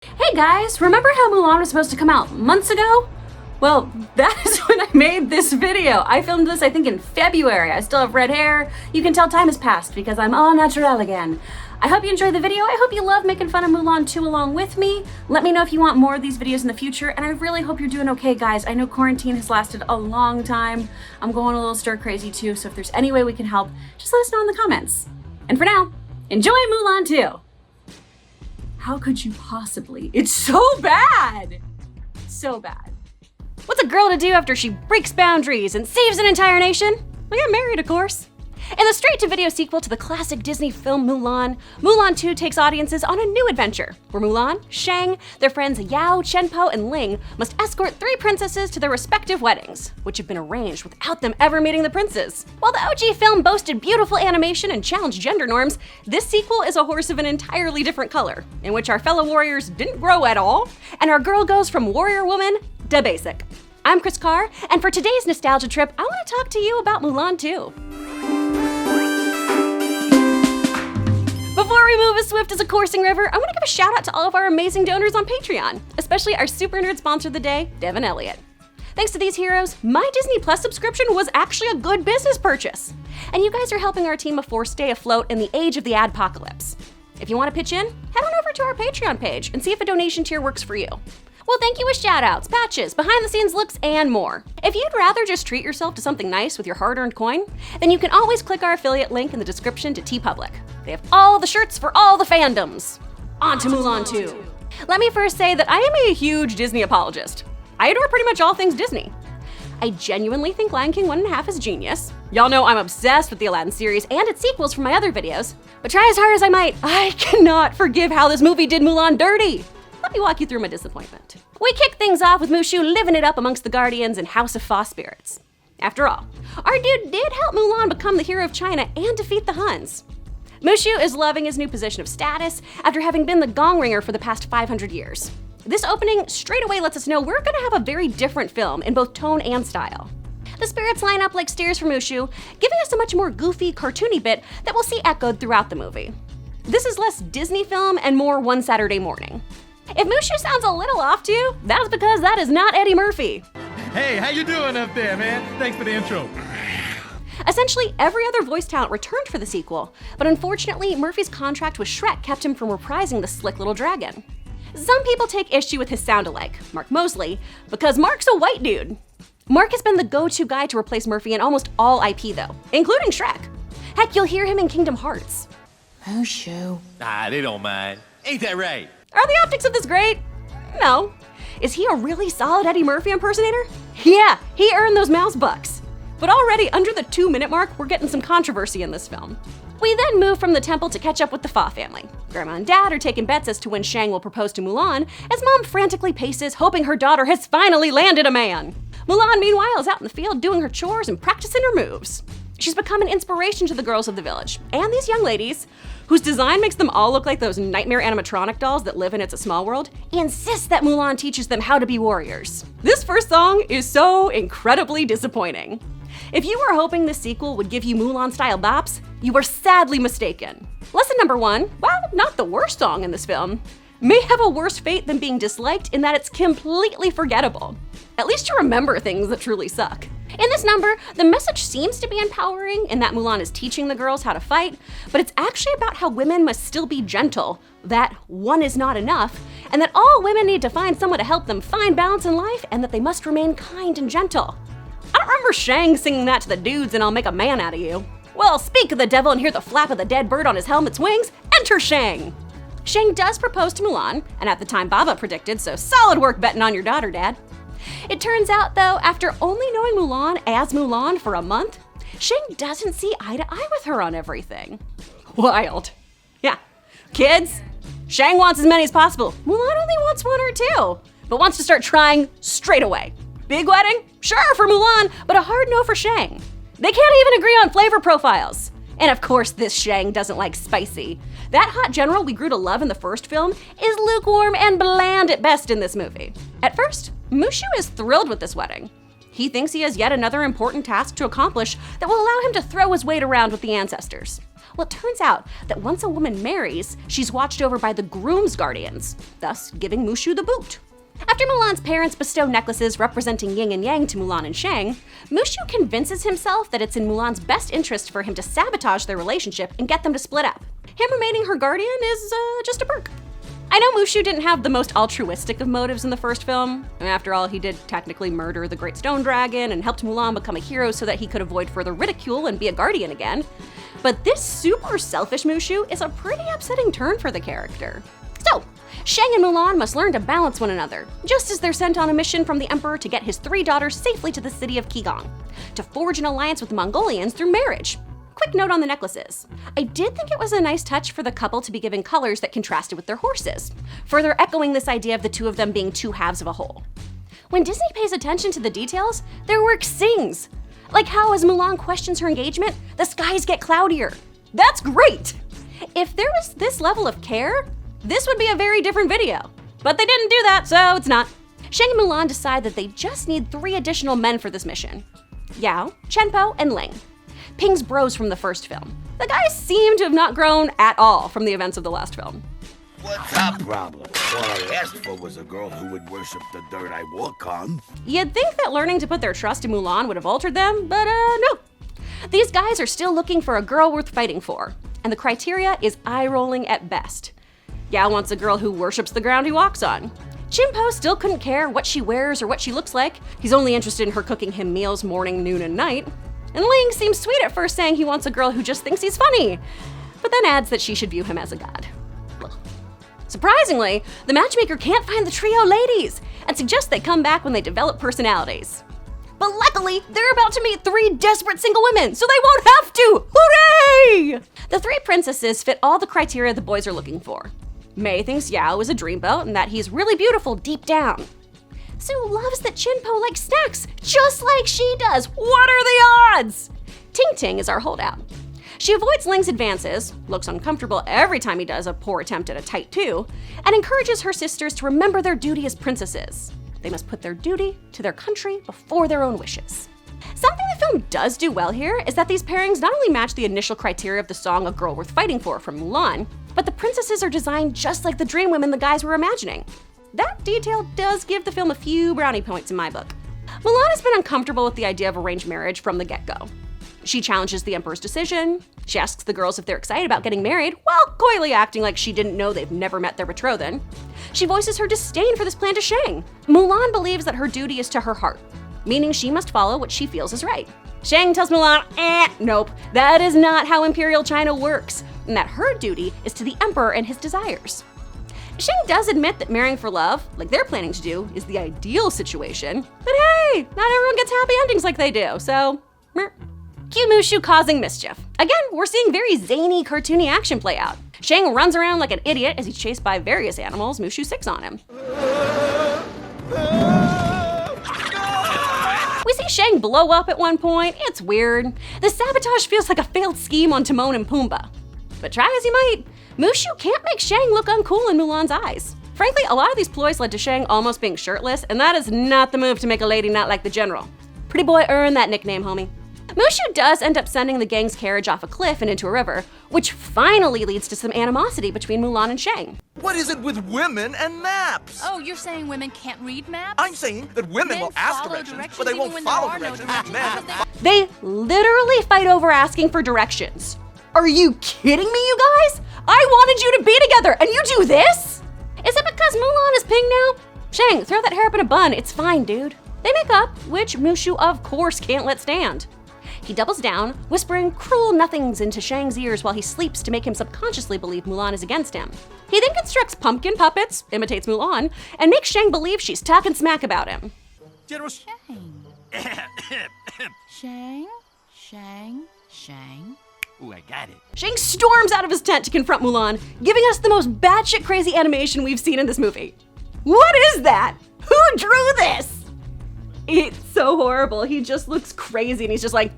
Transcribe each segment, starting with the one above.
Hey guys, remember how Mulan was supposed to come out months ago? Well, that is when I made this video. I filmed this, I think, in February. I still have red hair. You can tell time has passed because I'm all natural again. I hope you enjoyed the video. I hope you love making fun of Mulan 2 along with me. Let me know if you want more of these videos in the future, and I really hope you're doing okay, guys. I know quarantine has lasted a long time. I'm going a little stir crazy too, so if there's any way we can help, just let us know in the comments. And for now, enjoy Mulan 2! How could you possibly? It's so bad! So bad. What's a girl to do after she breaks boundaries and saves an entire nation? Well, get married, of course. In the straight-to-video sequel to the classic Disney film Mulan, Mulan 2 takes audiences on a new adventure, where Mulan, Shang, their friends Yao, Chien-Po and Ling must escort 3 princesses to their respective weddings, which have been arranged without them ever meeting the princes. While the OG film boasted beautiful animation and challenged gender norms, this sequel is a horse of an entirely different color, in which our fellow warriors didn't grow at all, and our girl goes from warrior woman to basic. I'm Kris Carr, and for today's nostalgia trip, I want to talk to you about Mulan 2. Before we move as swift as a coursing river, I want to give a shout out to all of our amazing donors on Patreon, especially our super nerd sponsor of the day, Devin Elliott. Thanks to these heroes, my Disney Plus subscription was actually a good business purchase. And you guys are helping our team of 4 stay afloat in the age of the adpocalypse. If you want to pitch in, head on over to our Patreon page and see if a donation tier works for you. We'll thank you with shoutouts, patches, behind-the-scenes looks, and more. If you'd rather just treat yourself to something nice with your hard-earned coin, then you can always click our affiliate link in the description to TeePublic. They have all the shirts for all the fandoms. On to Mulan 2. Let me first say that I am a huge Disney apologist. I adore pretty much all things Disney. I genuinely think Lion King 1.5 is genius. Y'all know I'm obsessed with the Aladdin series and its sequels from my other videos. But try as hard as I might, I cannot forgive how this movie did Mulan dirty. Let me walk you through my disappointment. We kick things off with Mushu living it up amongst the Guardians and House of Fa spirits. After all, our dude did help Mulan become the hero of China and defeat the Huns. Mushu is loving his new position of status after having been the gong ringer for the past 500 years. This opening straight away lets us know we're gonna have a very different film in both tone and style. The spirits line up like steers for Mushu, giving us a much more goofy, cartoony bit that we'll see echoed throughout the movie. This is less Disney film and more One Saturday Morning. If Mushu sounds a little off to you, that's because that is not Eddie Murphy. Hey, how you doing up there, man? Thanks for the intro. Essentially, every other voice talent returned for the sequel, but unfortunately, Murphy's contract with Shrek kept him from reprising the slick little dragon. Some people take issue with his sound-alike, Mark Mosley, because Mark's a white dude. Mark has been the go-to guy to replace Murphy in almost all IP though, including Shrek. Heck, you'll hear him in Kingdom Hearts. Mushu. They don't mind. Ain't that right? Are the optics of this great? No. Is he a really solid Eddie Murphy impersonator? Yeah, he earned those mouse bucks. But already under the 2-minute mark, we're getting some controversy in this film. We then move from the temple to catch up with the Fa family. Grandma and Dad are taking bets as to when Shang will propose to Mulan, as Mom frantically paces, hoping her daughter has finally landed a man. Mulan, meanwhile, is out in the field doing her chores and practicing her moves. She's become an inspiration to the girls of the village, and these young ladies, whose design makes them all look like those nightmare animatronic dolls that live in It's a Small World, insist that Mulan teaches them how to be warriors. This first song is so incredibly disappointing. If you were hoping this sequel would give you Mulan-style bops, you were sadly mistaken. Lesson number 1, while not the worst song in this film, may have a worse fate than being disliked in that it's completely forgettable. At least you remember things that truly suck. In this number, the message seems to be empowering in that Mulan is teaching the girls how to fight, but it's actually about how women must still be gentle, that one is not enough, and that all women need to find someone to help them find balance in life, and that they must remain kind and gentle. I don't remember Shang singing that to the dudes in I'll Make a Man Out of You. Well, speak of the devil and hear the flap of the dead bird on his helmet's wings, enter Shang! Shang does propose to Mulan, and at the time Baba predicted, so solid work betting on your daughter, Dad. It turns out, though, after only knowing Mulan as Mulan for a month, Shang doesn't see eye to eye with her on everything. Wild. Yeah. Kids, Shang wants as many as possible. Mulan only wants 1 or 2, but wants to start trying straight away. Big wedding? Sure, for Mulan, but a hard no for Shang. They can't even agree on flavor profiles. And of course, this Shang doesn't like spicy. That hot general we grew to love in the first film is lukewarm and bland at best in this movie. At first, Mushu is thrilled with this wedding. He thinks he has yet another important task to accomplish that will allow him to throw his weight around with the ancestors. Well, it turns out that once a woman marries, she's watched over by the groom's guardians, thus giving Mushu the boot. After Mulan's parents bestow necklaces representing yin and yang to Mulan and Shang, Mushu convinces himself that it's in Mulan's best interest for him to sabotage their relationship and get them to split up. Him remaining her guardian is just a perk. I know Mushu didn't have the most altruistic of motives in the first film. After all, he did technically murder the Great Stone Dragon and helped Mulan become a hero so that he could avoid further ridicule and be a guardian again. But this super selfish Mushu is a pretty upsetting turn for the character. So, Shang and Mulan must learn to balance one another, just as they're sent on a mission from the Emperor to get his 3 daughters safely to the city of Qigong, to forge an alliance with the Mongolians through marriage. Quick note on the necklaces. I did think it was a nice touch for the couple to be given colors that contrasted with their horses, further echoing this idea of the two of them being 2 halves of a whole. When Disney pays attention to the details, their work sings. Like how as Mulan questions her engagement, the skies get cloudier. That's great! If there was this level of care, this would be a very different video. But they didn't do that, so it's not. Shang and Mulan decide that they just need 3 additional men for this mission. Yao, Chien-Po, and Ling. Ping's bros from the first film. The guys seem to have not grown at all from the events of the last film. What's the problem? All I asked for was a girl who would worship the dirt I walk on. You'd think that learning to put their trust in Mulan would have altered them, but no. These guys are still looking for a girl worth fighting for, and the criteria is eye-rolling at best. Yao wants a girl who worships the ground he walks on. Chien-Po still couldn't care what she wears or what she looks like. He's only interested in her cooking him meals morning, noon, and night. And Ling seems sweet at first, saying he wants a girl who just thinks he's funny, but then adds that she should view him as a god. Ugh. Surprisingly, the matchmaker can't find the trio ladies and suggests they come back when they develop personalities. But luckily, they're about to meet 3 desperate single women, so they won't have to! Hooray! The 3 princesses fit all the criteria the boys are looking for. Mei thinks Yao is a dreamboat and that he's really beautiful deep down. Sue loves that Chien-Po likes snacks, just like she does. What are the odds? Ting Ting is our holdout. She avoids Ling's advances, looks uncomfortable every time he does a poor attempt at a tight 2, and encourages her sisters to remember their duty as princesses. They must put their duty to their country before their own wishes. Something the film does do well here is that these pairings not only match the initial criteria of the song A Girl Worth Fighting For from Mulan, but the princesses are designed just like the dream women the guys were imagining. That detail does give the film a few brownie points in my book. Mulan has been uncomfortable with the idea of arranged marriage from the get-go. She challenges the Emperor's decision. She asks the girls if they're excited about getting married, while coyly acting like she didn't know they've never met their betrothed. She voices her disdain for this plan to Shang. Mulan believes that her duty is to her heart, meaning she must follow what she feels is right. Shang tells Mulan, nope, that is not how Imperial China works, and that her duty is to the Emperor and his desires. Shang does admit that marrying for love, like they're planning to do, is the ideal situation, but hey, not everyone gets happy endings like they do, so meh. Cue Mushu causing mischief. Again, we're seeing very zany, cartoony action play out. Shang runs around like an idiot as he's chased by various animals. Mushu sicks on him. We see Shang blow up at one point. It's weird. The sabotage feels like a failed scheme on Timon and Pumbaa. But try as he might, Mushu can't make Shang look uncool in Mulan's eyes. Frankly, a lot of these ploys led to Shang almost being shirtless, and that is not the move to make a lady not like the general. Pretty boy earned that nickname, homie. Mushu does end up sending the gang's carriage off a cliff and into a river, which finally leads to some animosity between Mulan and Shang. What is it with women and maps? Oh, you're saying women can't read maps? I'm saying that women Men will ask follow directions, but they won't even when follow there are no directions. directions Men. because They literally fight over asking for directions. Are you kidding me, you guys? I wanted you to be together, and you do this? Is it because Mulan is pink now? Shang, throw that hair up in a bun, it's fine, dude. They make up, which Mushu of course can't let stand. He doubles down, whispering cruel nothings into Shang's ears while he sleeps to make him subconsciously believe Mulan is against him. He then constructs pumpkin puppets, imitates Mulan, and makes Shang believe she's talking smack about him. General. Shang, Shang, Shang. Ooh, I got it. Shang storms out of his tent to confront Mulan, giving us the most batshit crazy animation we've seen in this movie. What is that? Who drew this? It's so horrible. He just looks crazy and he's just like...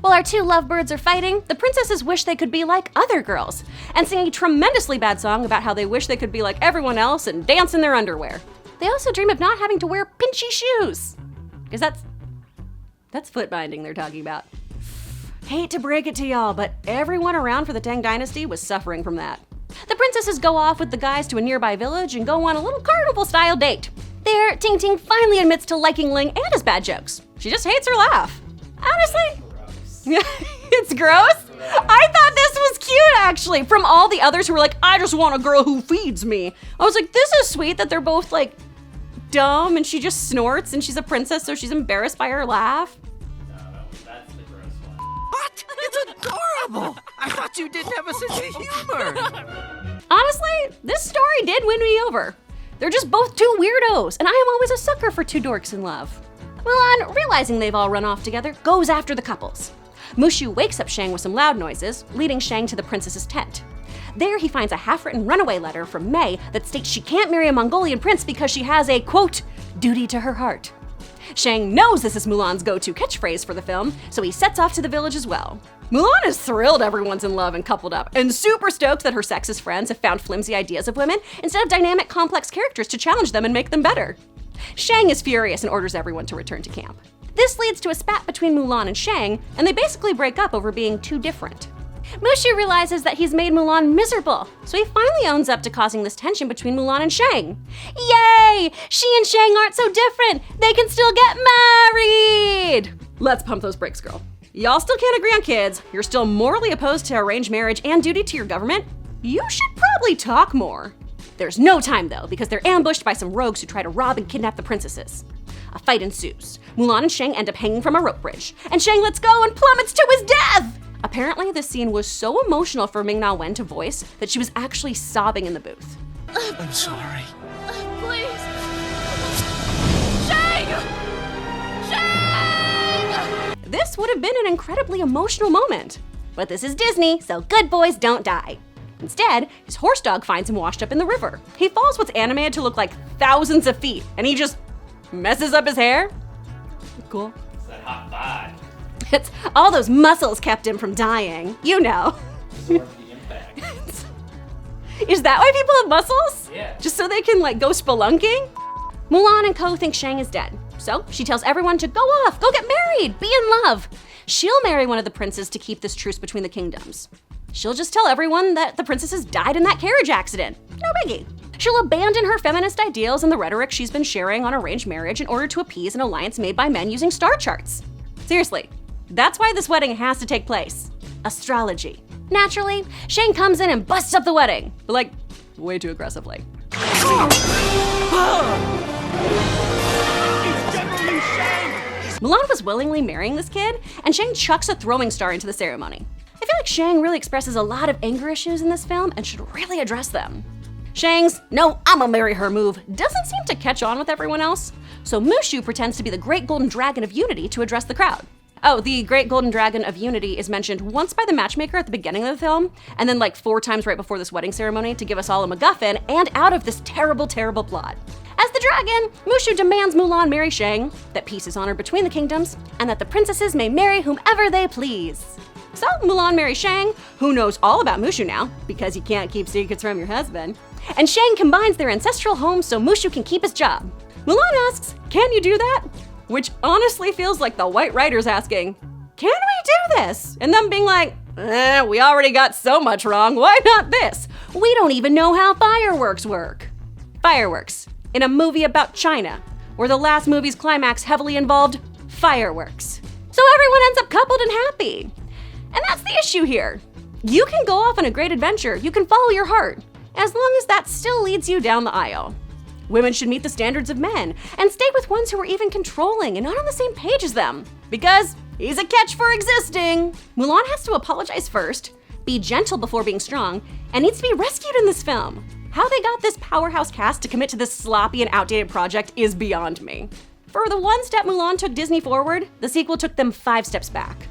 While our 2 lovebirds are fighting, the princesses wish they could be like other girls and sing a tremendously bad song about how they wish they could be like everyone else and dance in their underwear. They also dream of not having to wear pinchy shoes. Because that's foot binding they're talking about. Hate to break it to y'all, but everyone around for the Tang Dynasty was suffering from that. The princesses go off with the guys to a nearby village and go on a little carnival-style date. There, Ting Ting finally admits to liking Ling and his bad jokes. She just hates her laugh. Honestly, it's gross. I thought this was cute, actually, from all the others who were like, I just want a girl who feeds me. I was like, this is sweet that they're both like dumb and she just snorts and she's a princess, so she's embarrassed by her laugh. That's the gross one. What? It's adorable! I thought you didn't have a sense of humor! Honestly, this story did win me over. They're just both two weirdos, and I am always a sucker for two dorks in love. Mulan, realizing they've all run off together, goes after the couples. Mushu wakes up Shang with some loud noises, leading Shang to the princess's tent. There he finds a half-written runaway letter from Mei that states she can't marry a Mongolian prince because she has a, quote, duty to her heart. Shang knows this is Mulan's go-to catchphrase for the film, so he sets off to the village as well. Mulan is thrilled everyone's in love and coupled up, and super stoked that her sexist friends have found flimsy ideas of women instead of dynamic, complex characters to challenge them and make them better. Shang is furious and orders everyone to return to camp. This leads to a spat between Mulan and Shang, and they basically break up over being too different. Mushu realizes that he's made Mulan miserable, so he finally owns up to causing this tension between Mulan and Shang. Yay! She and Shang aren't so different! They can still get married! Let's pump those brakes, girl. Y'all still can't agree on kids, you're still morally opposed to arranged marriage and duty to your government? You should probably talk more. There's no time though, because they're ambushed by some rogues who try to rob and kidnap the princesses. A fight ensues. Mulan and Shang end up hanging from a rope bridge, and Shang lets go and plummets to his death! Apparently, this scene was so emotional for Ming-Na Wen to voice that she was actually sobbing in the booth. I'm sorry. Please. Shang! Shang! This would have been an incredibly emotional moment. But this is Disney, so good boys don't die. Instead, his horse dog finds him washed up in the river. He falls what's animated to look like thousands of feet, and he just messes up his hair. Cool. It's that hot vibe. It's all those muscles kept him from dying. You know. Absorb the impact. Is that why people have muscles? Yeah. Just so they can like go spelunking? Mulan and Co think Shang is dead. So she tells everyone to go off, go get married, be in love. She'll marry one of the princes to keep this truce between the kingdoms. She'll just tell everyone that the princesses died in that carriage accident. No biggie. She'll abandon her feminist ideals and the rhetoric she's been sharing on arranged marriage in order to appease an alliance made by men using star charts. Seriously, that's why this wedding has to take place. Astrology. Naturally, Shang comes in and busts up the wedding, but like, way too aggressively. Mulan was willingly marrying this kid, and Shang chucks a throwing star into the ceremony. I feel like Shang really expresses a lot of anger issues in this film and should really address them. Shang's "no, I'ma marry her" move doesn't seem to catch on with everyone else, so Mushu pretends to be the Great Golden Dragon of Unity to address the crowd. Oh, the Great Golden Dragon of Unity is mentioned once by the matchmaker at the beginning of the film, and then like 4 times right before this wedding ceremony to give us all a MacGuffin and out of this terrible, terrible plot. As the dragon, Mushu demands Mulan marry Shang, that peace is honored between the kingdoms, and that the princesses may marry whomever they please. So Mulan marries Shang, who knows all about Mushu now, because you can't keep secrets from your husband. And Shang combines their ancestral homes so Mushu can keep his job. Mulan asks, can you do that? Which honestly feels like the white writers asking, can we do this? And them being like, we already got so much wrong, why not this? We don't even know how fireworks work. Fireworks, in a movie about China, where the last movie's climax heavily involved fireworks. So everyone ends up coupled and happy. And that's the issue here. You can go off on a great adventure, you can follow your heart, as long as that still leads you down the aisle. Women should meet the standards of men and stay with ones who are even controlling and not on the same page as them, because he's a catch for existing. Mulan has to apologize first, be gentle before being strong, and needs to be rescued in this film. How they got this powerhouse cast to commit to this sloppy and outdated project is beyond me. For the one step Mulan took Disney forward, the sequel took them 5 steps back.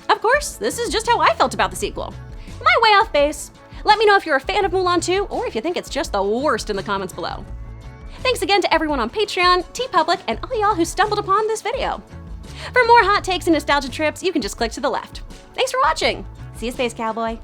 Of course, this is just how I felt about the sequel. Am I way off base? Let me know if you're a fan of Mulan 2 or if you think it's just the worst in the comments below. Thanks again to everyone on Patreon, TeePublic, and all y'all who stumbled upon this video. For more hot takes and nostalgia trips, you can just click to the left. Thanks for watching. See you, Space Cowboy.